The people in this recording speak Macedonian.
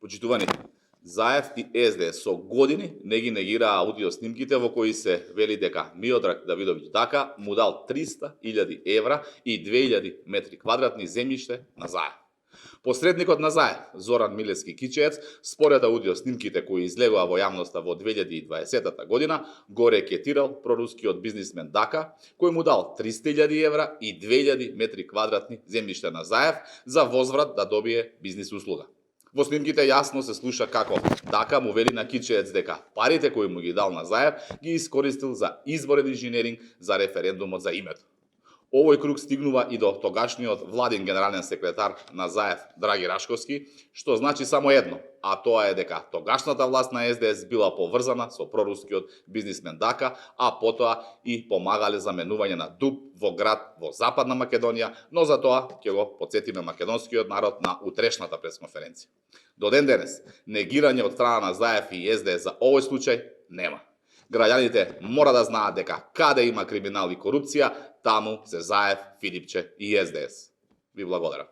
Почитувани, Заев и СДС со години не ги негираа аудио снимките во кои се вели дека Миодраг Давидовиќ Дака му дал 300.000 евра и 2.000 метри квадратни земјиште на Заев. Посредникот на Заев, Зоран Милевски Кичеец, според аудио снимките кои излегоа во јавноста во 2020 година, го рекетирал прорускиот бизнисмен Дака, кој му дал 300.000 евра и 2.000 метри квадратни земјиште на Заев за возврат да добие бизнис услуга. Во снимките јасно се слуша како Дака му вели на Кичеец дека парите кои му ги дал на Заев ги искористил за изборен инженеринг за референдумот за името. Овој круг стигнува и до тогашниот владин генерален секретар на Заев Драги Рашковски, што значи само едно, а тоа е дека тогашната власт на СДС била поврзана со прорускиот бизнисмен Дака, а потоа и помагале за менување на дуб во град во Западна Македонија, но за тоа ќе го потсетиме македонскиот народ на утрешната пресконференција. До ден денес, негирање од страна на Заев и СДС за овој случај нема. Граѓаните мора да знаат дека каде има криминал и корупција, таму се Заев, Филипче и СДС. Ви благодарам.